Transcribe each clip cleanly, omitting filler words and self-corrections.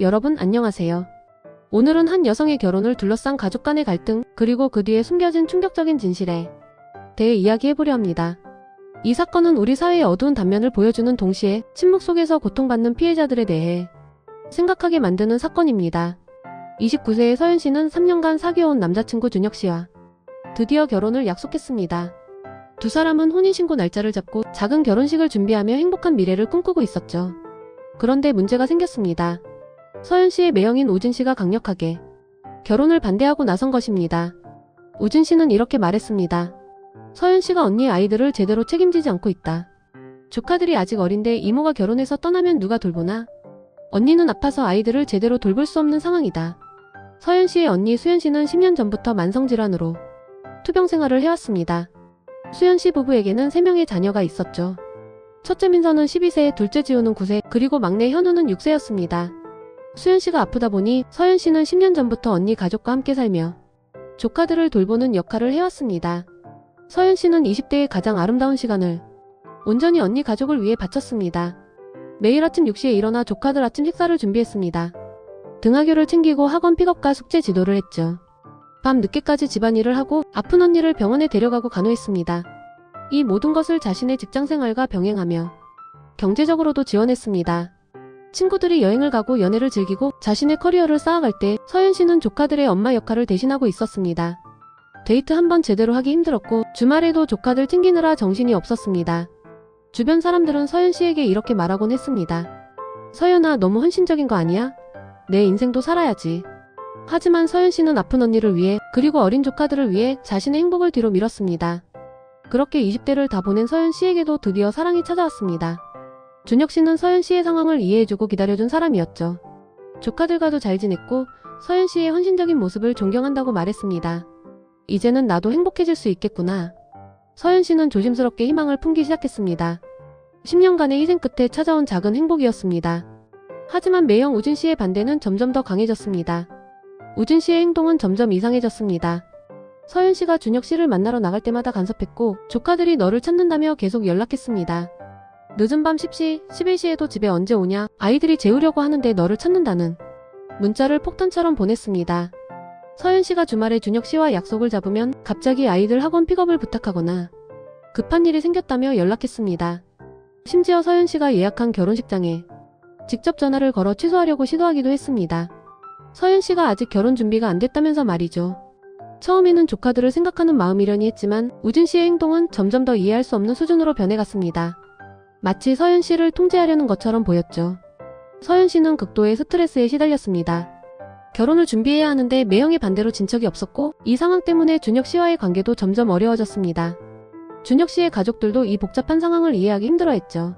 여러분 안녕하세요. 오늘은 한 여성의 결혼을 둘러싼 가족 간의 갈등, 그리고 그 뒤에 숨겨진 충격적인 진실에 대해 이야기해보려 합니다. 이 사건은 우리 사회의 어두운 단면을 보여주는 동시에 침묵 속에서 고통받는 피해자들에 대해 생각하게 만드는 사건입니다. 29세의 서현 씨는 3년간 사귀어온 남자친구 준혁 씨와 드디어 결혼을 약속했습니다. 두 사람은 혼인신고 날짜를 잡고 작은 결혼식을 준비하며 행복한 미래를 꿈꾸고 있었죠. 그런데 문제가 생겼습니다. 서현 씨의 매형인 우진 씨가 강력하게 결혼을 반대하고 나선 것입니다. 우진 씨는 이렇게 말했습니다. 서현 씨가 언니의 아이들을 제대로 책임지지 않고 있다. 조카들이 아직 어린데 이모가 결혼해서 떠나면 누가 돌보나? 언니는 아파서 아이들을 제대로 돌볼 수 없는 상황이다. 서현 씨의 언니 수연 씨는 10년 전부터 만성질환으로 투병 생활을 해왔습니다. 수연 씨 부부에게는 3명의 자녀가 있었죠. 첫째 민서는 12세, 둘째 지호는 9세, 그리고 막내 현우는 6세였습니다. 수연 씨가 아프다 보니 서현 씨는 10년 전부터 언니 가족과 함께 살며 조카들을 돌보는 역할을 해왔습니다. 서현 씨는 20대의 가장 아름다운 시간을 온전히 언니 가족을 위해 바쳤습니다. 매일 아침 6시에 일어나 조카들 아침 식사를 준비했습니다. 등하교를 챙기고 학원 픽업과 숙제 지도를 했죠. 밤 늦게까지 집안일을 하고 아픈 언니를 병원에 데려가고 간호했습니다. 이 모든 것을 자신의 직장생활과 병행하며 경제적으로도 지원했습니다. 친구들이 여행을 가고 연애를 즐기고 자신의 커리어를 쌓아갈 때 서현 씨는 조카들의 엄마 역할을 대신하고 있었습니다. 데이트 한 번 제대로 하기 힘들었고 주말에도 조카들 챙기느라 정신이 없었습니다. 주변 사람들은 서현 씨에게 이렇게 말하곤 했습니다. 서현아, 너무 헌신적인 거 아니야? 내 인생도 살아야지. 하지만 서현 씨는 아픈 언니를 위해 그리고 어린 조카들을 위해 자신의 행복을 뒤로 미뤘습니다. 그렇게 20대를 다 보낸 서현 씨에게도 드디어 사랑이 찾아왔습니다. 준혁 씨는 서현 씨의 상황을 이해해주고 기다려준 사람이었죠. 조카들과도 잘 지냈고 서현 씨의 헌신적인 모습을 존경한다고 말했습니다. 이제는 나도 행복해질 수 있겠구나. 서현 씨는 조심스럽게 희망을 품기 시작했습니다. 10년간의 희생 끝에 찾아온 작은 행복이었습니다. 하지만 매형 우진 씨의 반대는 점점 더 강해졌습니다. 우진 씨의 행동은 점점 이상해졌습니다. 서현 씨가 준혁 씨를 만나러 나갈 때마다 간섭했고 조카들이 너를 찾는다며 계속 연락했습니다. 늦은 밤 10시, 11시에도 집에 언제 오냐, 아이들이 재우려고 하는데 너를 찾는다는 문자를 폭탄처럼 보냈습니다. 서현 씨가 주말에 준혁 씨와 약속을 잡으면 갑자기 아이들 학원 픽업을 부탁하거나 급한 일이 생겼다며 연락했습니다. 심지어 서현 씨가 예약한 결혼식장에 직접 전화를 걸어 취소하려고 시도하기도 했습니다. 서현 씨가 아직 결혼 준비가 안 됐다면서 말이죠. 처음에는 조카들을 생각하는 마음이려니 했지만 우진 씨의 행동은 점점 더 이해할 수 없는 수준으로 변해갔습니다. 마치 서현 씨를 통제하려는 것처럼 보였죠. 서현 씨는 극도의 스트레스에 시달렸습니다. 결혼을 준비해야 하는데 매형의 반대로 진 척이 없었고 이 상황 때문에 준혁 씨와의 관계도 점점 어려워졌습니다. 준혁 씨의 가족들도 이 복잡한 상황을 이해하기 힘들어했죠.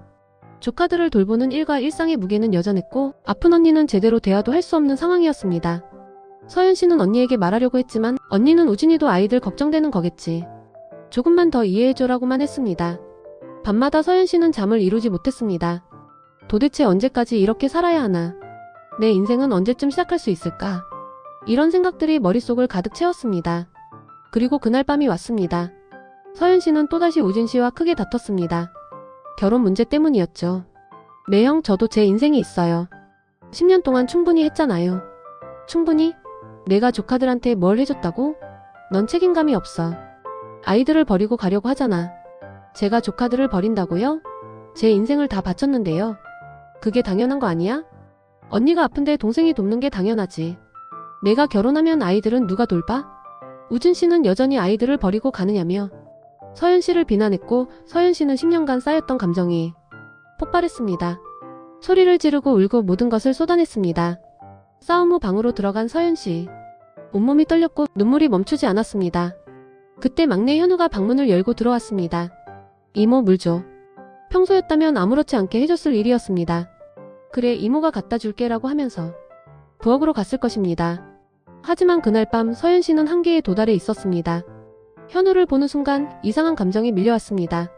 조카들을 돌보는 일과 일상의 무게는 여전했고 아픈 언니는 제대로 대화도 할 수 없는 상황이었습니다. 서현 씨는 언니에게 말하려고 했지만 언니는 우진이도 아이들 걱정되는 거겠지. 조금만 더 이해해줘라고만 했습니다. 밤마다 서현 씨는 잠을 이루지 못했습니다. 도대체 언제까지 이렇게 살아야 하나? 내 인생은 언제쯤 시작할 수 있을까? 이런 생각들이 머릿속을 가득 채웠습니다. 그리고 그날 밤이 왔습니다. 서현 씨는 또다시 우진 씨와 크게 다퉜습니다. 결혼 문제 때문이었죠. 매형, 저도 제 인생이 있어요. 10년 동안 충분히 했잖아요. 충분히? 내가 조카들한테 뭘 해줬다고? 넌 책임감이 없어. 아이들을 버리고 가려고 하잖아. 제가 조카들을 버린다고요? 제 인생을 다 바쳤는데요. 그게 당연한 거 아니야? 언니가 아픈데 동생이 돕는 게 당연하지. 내가 결혼하면 아이들은 누가 돌봐? 우진 씨는 여전히 아이들을 버리고 가느냐며 서현 씨를 비난했고 서현 씨는 10년간 쌓였던 감정이 폭발했습니다. 소리를 지르고 울고 모든 것을 쏟아냈습니다. 싸움 후 방으로 들어간 서현 씨. 온몸이 떨렸고 눈물이 멈추지 않았습니다. 그때 막내 현우가 방문을 열고 들어왔습니다. 이모, 물 줘. 평소였다면 아무렇지 않게 해줬을 일이었습니다. 그래, 이모가 갖다 줄게 라고 하면서 부엌으로 갔을 것입니다. 하지만 그날 밤 서현 씨는 한계에 도달해 있었습니다. 현우를 보는 순간 이상한 감정이 밀려왔습니다.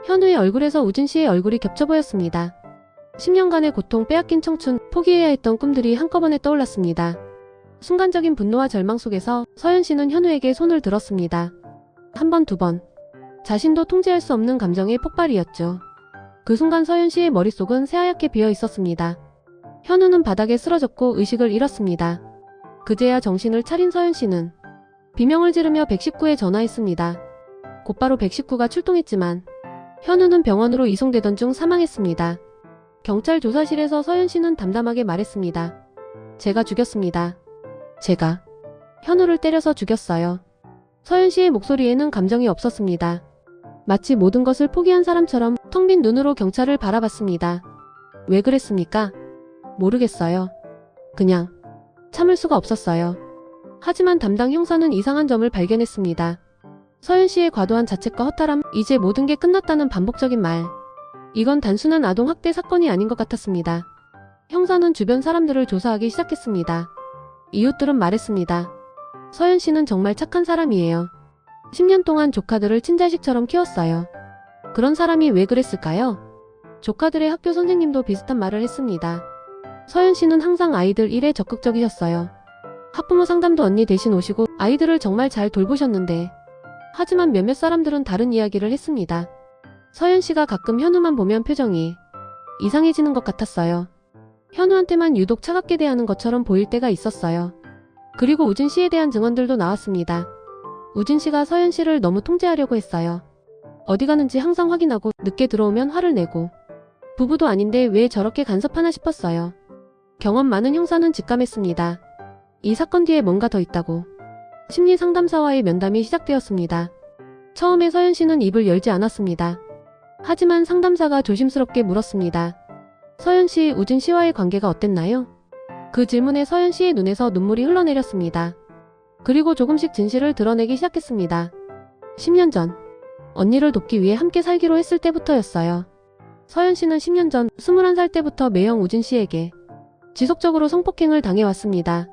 현우의 얼굴에서 우진 씨의 얼굴이 겹쳐 보였습니다. 10년간의 고통, 빼앗긴 청춘, 포기해야 했던 꿈들이 한꺼번에 떠올랐습니다. 순간적인 분노와 절망 속에서 서현 씨는 현우에게 손을 들었습니다. 한 번, 두 번. 자신도 통제할 수 없는 감정의 폭발이었죠. 그 순간 서현 씨의 머릿속은 새하얗게 비어 있었습니다. 현우는 바닥에 쓰러졌고 의식을 잃었습니다. 그제야 정신을 차린 서현 씨는 비명을 지르며 119에 전화했습니다. 곧바로 119가 출동했지만 현우는 병원으로 이송되던 중 사망했습니다. 경찰 조사실에서 서현 씨는 담담하게 말했습니다. 제가 죽였습니다. 제가 현우를 때려서 죽였어요. 서현 씨의 목소리에는 감정이 없었습니다. 마치 모든 것을 포기한 사람처럼 텅 빈 눈으로 경찰을 바라봤습니다. 왜 그랬습니까? 모르겠어요. 그냥 참을 수가 없었어요. 하지만 담당 형사는 이상한 점을 발견했습니다. 서현 씨의 과도한 자책과 허탈함, 이제 모든 게 끝났다는 반복적인 말. 이건 단순한 아동학대 사건이 아닌 것 같았습니다. 형사는 주변 사람들을 조사하기 시작했습니다. 이웃들은 말했습니다. 서현 씨는 정말 착한 사람이에요. 10년 동안 조카들을 친자식처럼 키웠어요. 그런 사람이 왜 그랬을까요? 조카들의 학교 선생님도 비슷한 말을 했습니다. 서현 씨는 항상 아이들 일에 적극적이셨어요. 학부모 상담도 언니 대신 오시고 아이들을 정말 잘 돌보셨는데, 하지만 몇몇 사람들은 다른 이야기를 했습니다. 서현 씨가 가끔 현우만 보면 표정이 이상해지는 것 같았어요. 현우한테만 유독 차갑게 대하는 것처럼 보일 때가 있었어요. 그리고 우진 씨에 대한 증언들도 나왔습니다. 우진 씨가 서현 씨를 너무 통제하려고 했어요. 어디 가는지 항상 확인하고 늦게 들어오면 화를 내고. 부부도 아닌데 왜 저렇게 간섭하나 싶었어요. 경험 많은 형사는 직감했습니다. 이 사건 뒤에 뭔가 더 있다고. 심리상담사와의 면담이 시작되었습니다. 처음에 서현 씨는 입을 열지 않았습니다. 하지만 상담사가 조심스럽게 물었습니다. 서현 씨, 우진 씨와의 관계가 어땠나요? 그 질문에 서현 씨의 눈에서 눈물이 흘러내렸습니다. 그리고 조금씩 진실을 드러내기 시작했습니다. 10년 전, 언니를 돕기 위해 함께 살기로 했을 때부터였어요. 서현 씨는 10년 전 21살 때부터 매형 우진 씨에게 지속적으로 성폭행을 당해왔습니다.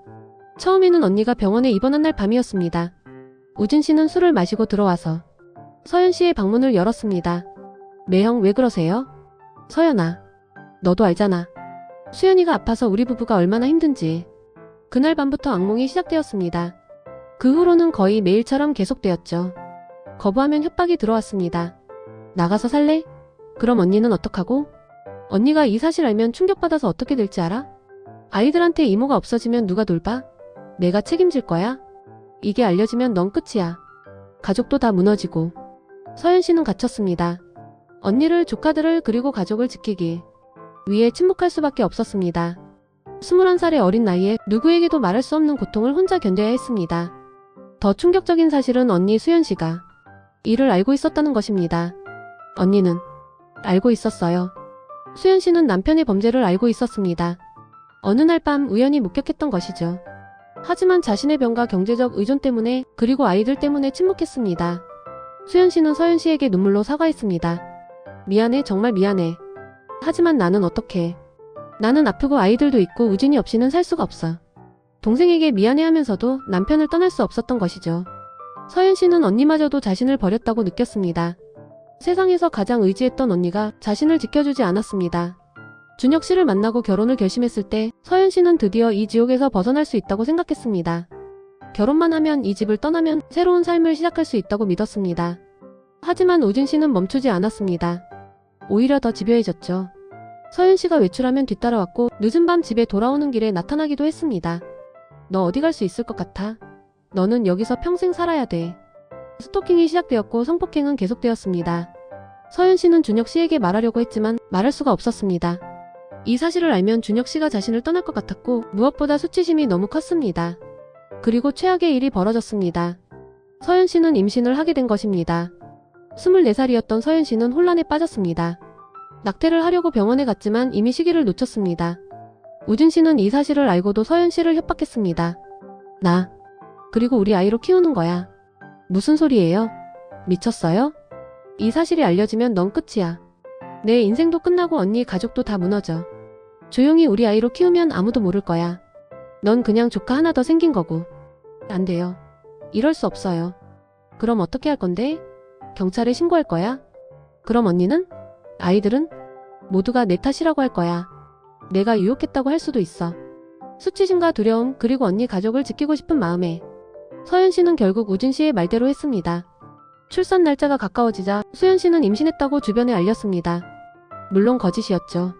처음에는 언니가 병원에 입원한 날 밤이었습니다. 우진 씨는 술을 마시고 들어와서 서현 씨의 방문을 열었습니다. 매형 왜 그러세요? 서연아, 너도 알잖아. 수연이가 아파서 우리 부부가 얼마나 힘든지. 그날 밤부터 악몽이 시작되었습니다. 그 후로는 거의 매일처럼 계속되었죠. 거부하면 협박이 들어왔습니다. 나가서 살래? 그럼 언니는 어떡하고? 언니가 이 사실 알면 충격받아서 어떻게 될지 알아? 아이들한테 이모가 없어지면 누가 돌봐? 내가 책임질 거야? 이게 알려지면 넌 끝이야. 가족도 다 무너지고. 서현 씨는 갇혔습니다. 언니를, 조카들을, 그리고 가족을 지키기 위해 침묵할 수밖에 없었습니다. 21살의 어린 나이에 누구에게도 말할 수 없는 고통을 혼자 견뎌야 했습니다. 더 충격적인 사실은 언니 수연 씨가 이를 알고 있었다는 것입니다. 언니는 알고 있었어요. 수연 씨는 남편의 범죄를 알고 있었습니다. 어느 날 밤 우연히 목격했던 것이죠. 하지만 자신의 병과 경제적 의존 때문에, 그리고 아이들 때문에 침묵했습니다. 수연 씨는 서현 씨에게 눈물로 사과했습니다. 미안해, 정말 미안해. 하지만 나는 어떡해. 나는 아프고 아이들도 있고 우진이 없이는 살 수가 없어. 동생에게 미안해하면서도 남편을 떠날 수 없었던 것이죠. 서현 씨는 언니마저도 자신을 버렸다고 느꼈습니다. 세상에서 가장 의지했던 언니가 자신을 지켜주지 않았습니다. 준혁 씨를 만나고 결혼을 결심했을 때 서현 씨는 드디어 이 지옥에서 벗어날 수 있다고 생각했습니다. 결혼만 하면, 이 집을 떠나면 새로운 삶을 시작할 수 있다고 믿었습니다. 하지만 우진 씨는 멈추지 않았습니다. 오히려 더 집요해졌죠. 서현 씨가 외출하면 뒤따라왔고 늦은 밤 집에 돌아오는 길에 나타나기도 했습니다. 너 어디 갈 수 있을 것 같아? 너는 여기서 평생 살아야 돼. 스토킹이 시작되었고 성폭행은 계속되었습니다. 서현 씨는 준혁 씨에게 말하려고 했지만 말할 수가 없었습니다. 이 사실을 알면 준혁 씨가 자신을 떠날 것 같았고 무엇보다 수치심이 너무 컸습니다. 그리고 최악의 일이 벌어졌습니다. 서현 씨는 임신을 하게 된 것입니다. 24살이었던 서현 씨는 혼란에 빠졌습니다. 낙태를 하려고 병원에 갔지만 이미 시기를 놓쳤습니다. 우진 씨는 이 사실을 알고도 서현 씨를 협박했습니다. 나, 그리고 우리 아이로 키우는 거야. 무슨 소리예요? 미쳤어요? 이 사실이 알려지면 넌 끝이야. 내 인생도 끝나고 언니 가족도 다 무너져. 조용히 우리 아이로 키우면 아무도 모를 거야. 넌 그냥 조카 하나 더 생긴 거고. 안 돼요. 이럴 수 없어요. 그럼 어떻게 할 건데? 경찰에 신고할 거야? 그럼 언니는? 아이들은? 모두가 내 탓이라고 할 거야. 내가 유혹했다고 할 수도 있어. 수치심과 두려움, 그리고 언니 가족을 지키고 싶은 마음에 서현 씨는 결국 우진 씨의 말대로 했습니다. 출산 날짜가 가까워지자 수현 씨는 임신했다고 주변에 알렸습니다. 물론 거짓이었죠.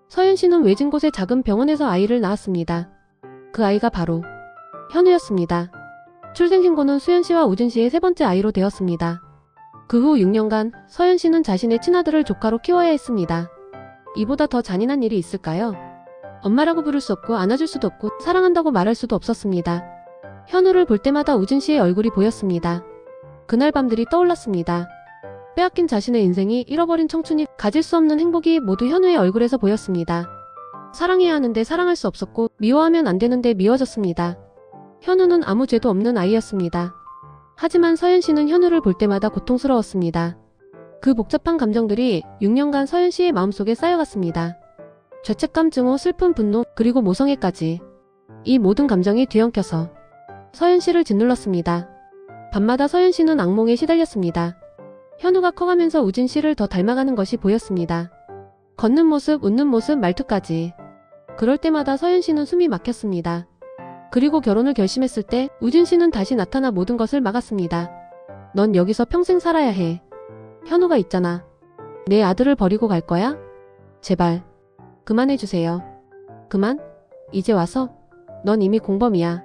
서현 씨는 외진 곳의 작은 병원에서 아이를 낳았습니다. 그 아이가 바로 현우였습니다. 출생신고는 수현 씨와 우진 씨의 세 번째 아이로 되었습니다. 그 후 6년간 서현 씨는 자신의 친아들을 조카로 키워야 했습니다. 이보다 더 잔인한 일이 있을까요? 엄마라고 부를 수 없고 안아줄 수도 없고 사랑한다고 말할 수도 없었습니다. 현우를 볼 때마다 우진 씨의 얼굴이 보였습니다. 그날 밤들이 떠올랐습니다. 빼앗긴 자신의 인생이, 잃어버린 청춘이, 가질 수 없는 행복이 모두 현우의 얼굴에서 보였습니다. 사랑해야 하는데 사랑할 수 없었고 미워하면 안 되는데 미워졌습니다. 현우는 아무 죄도 없는 아이였습니다. 하지만 서현 씨는 현우를 볼 때마다 고통스러웠습니다. 그 복잡한 감정들이 6년간 서현 씨의 마음속에 쌓여갔습니다. 죄책감, 증오, 슬픔, 분노, 그리고 모성애까지. 이 모든 감정이 뒤엉켜서 서현 씨를 짓눌렀습니다. 밤마다 서현 씨는 악몽에 시달렸습니다. 현우가 커가면서 우진 씨를 더 닮아가는 것이 보였습니다. 걷는 모습, 웃는 모습, 말투까지. 그럴 때마다 서현 씨는 숨이 막혔습니다. 그리고 결혼을 결심했을 때 우진 씨는 다시 나타나 모든 것을 막았습니다. 넌 여기서 평생 살아야 해. 현우가 있잖아. 내 아들을 버리고 갈 거야? 제발. 그만해주세요. 그만? 이제 와서? 넌 이미 공범이야.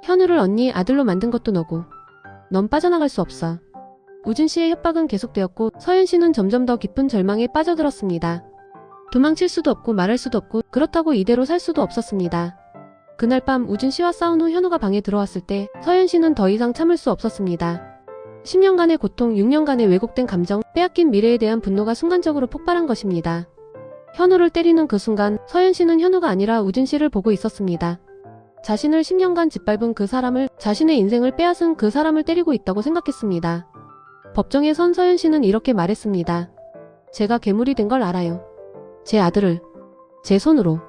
현우를 언니 아들로 만든 것도 너고. 넌 빠져나갈 수 없어. 우진 씨의 협박은 계속되었고 서현 씨는 점점 더 깊은 절망에 빠져들었습니다. 도망칠 수도 없고 말할 수도 없고 그렇다고 이대로 살 수도 없었습니다. 그날 밤 우진 씨와 싸운 후 현우가 방에 들어왔을 때 서현 씨는 더 이상 참을 수 없었습니다. 10년간의 고통, 6년간의 왜곡된 감정, 빼앗긴 미래에 대한 분노가 순간적으로 폭발한 것입니다. 현우를 때리는 그 순간 서현 씨는 현우가 아니라 우진 씨를 보고 있었습니다. 자신을 10년간 짓밟은 그 사람을, 자신의 인생을 빼앗은 그 사람을 때리고 있다고 생각했습니다. 법정에 선 서현 씨는 이렇게 말했습니다. 제가 괴물이 된 걸 알아요. 제 아들을 제 손으로.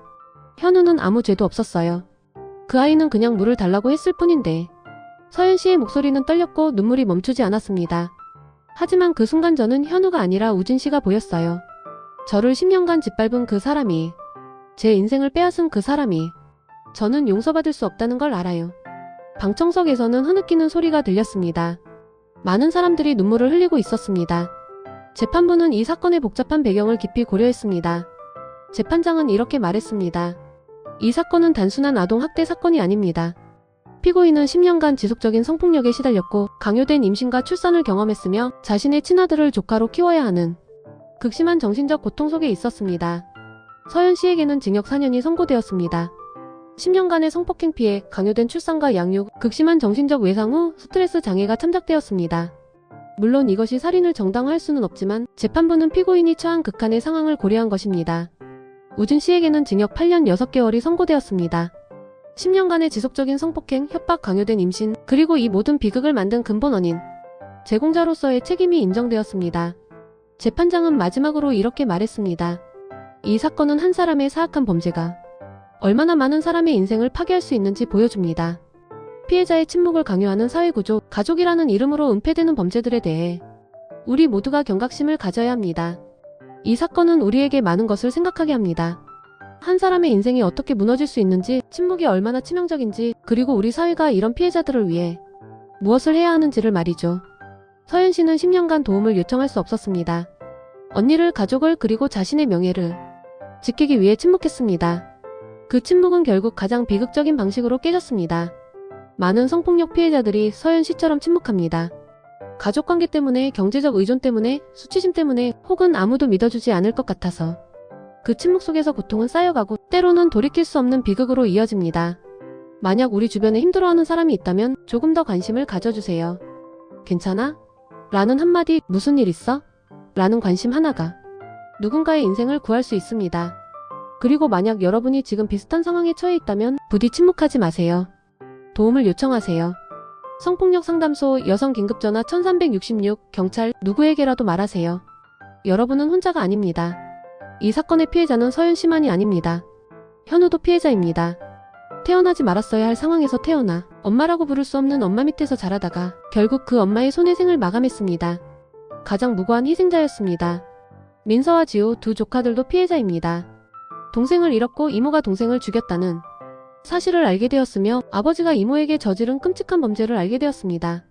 현우는 아무 죄도 없었어요. 그 아이는 그냥 물을 달라고 했을 뿐인데. 서현 씨의 목소리는 떨렸고 눈물이 멈추지 않았습니다. 하지만 그 순간 저는 현우가 아니라 우진 씨가 보였어요. 저를 10년간 짓밟은 그 사람이, 제 인생을 빼앗은 그 사람이, 저는 용서받을 수 없다는 걸 알아요. 방청석에서는 흐느끼는 소리가 들렸습니다. 많은 사람들이 눈물을 흘리고 있었습니다. 재판부는 이 사건의 복잡한 배경을 깊이 고려했습니다. 재판장은 이렇게 말했습니다. 이 사건은 단순한 아동학대 사건이 아닙니다. 피고인은 10년간 지속적인 성폭력에 시달렸고 강요된 임신과 출산을 경험했으며 자신의 친아들을 조카로 키워야 하는 극심한 정신적 고통 속에 있었습니다. 서현 씨에게는 징역 4년이 선고되었습니다. 10년간의 성폭행 피해, 강요된 출산과 양육, 극심한 정신적 외상 후 스트레스 장애가 참작되었습니다. 물론 이것이 살인을 정당화할 수는 없지만 재판부는 피고인이 처한 극한의 상황을 고려한 것입니다. 우진 씨에게는 징역 8년 6개월이 선고되었습니다. 10년간의 지속적인 성폭행, 협박, 강요된 임신, 그리고 이 모든 비극을 만든 근본 원인, 제공자로서의 책임이 인정되었습니다. 재판장은 마지막으로 이렇게 말했습니다. 이 사건은 한 사람의 사악한 범죄가 얼마나 많은 사람의 인생을 파괴할 수 있는지 보여줍니다. 피해자의 침묵을 강요하는 사회구조, 가족이라는 이름으로 은폐되는 범죄들에 대해 우리 모두가 경각심을 가져야 합니다. 이 사건은 우리에게 많은 것을 생각하게 합니다. 한 사람의 인생이 어떻게 무너질 수 있는지, 침묵이 얼마나 치명적인지, 그리고 우리 사회가 이런 피해자들을 위해 무엇을 해야 하는지를 말이죠. 서현 씨는 10년간 도움을 요청할 수 없었습니다. 언니를, 가족을, 그리고 자신의 명예를 지키기 위해 침묵했습니다. 그 침묵은 결국 가장 비극적인 방식으로 깨졌습니다. 많은 성폭력 피해자들이 서현 씨처럼 침묵합니다. 가족관계 때문에, 경제적 의존 때문에, 수치심 때문에, 혹은 아무도 믿어주지 않을 것 같아서 그 침묵 속에서 고통은 쌓여가고 때로는 돌이킬 수 없는 비극으로 이어집니다. 만약 우리 주변에 힘들어하는 사람이 있다면 조금 더 관심을 가져주세요. 괜찮아? 라는 한마디, 무슨 일 있어? 라는 관심 하나가 누군가의 인생을 구할 수 있습니다. 그리고 만약 여러분이 지금 비슷한 상황에 처해 있다면 부디 침묵하지 마세요. 도움을 요청하세요. 성폭력 상담소, 여성긴급전화 1366, 경찰, 누구에게라도 말하세요. 여러분은 혼자가 아닙니다. 이 사건의 피해자는 서현 씨만이 아닙니다. 현우도 피해자입니다. 태어나지 말았어야 할 상황에서 태어나 엄마라고 부를 수 없는 엄마 밑에서 자라다가 결국 그 엄마의 손에 생을 마감했습니다. 가장 무고한 희생자였습니다. 민서와 지호 두 조카들도 피해자입니다. 동생을 잃었고 이모가 동생을 죽였다는 사실을 알게 되었으며 아버지가 이모에게 저지른 끔찍한 범죄를 알게 되었습니다.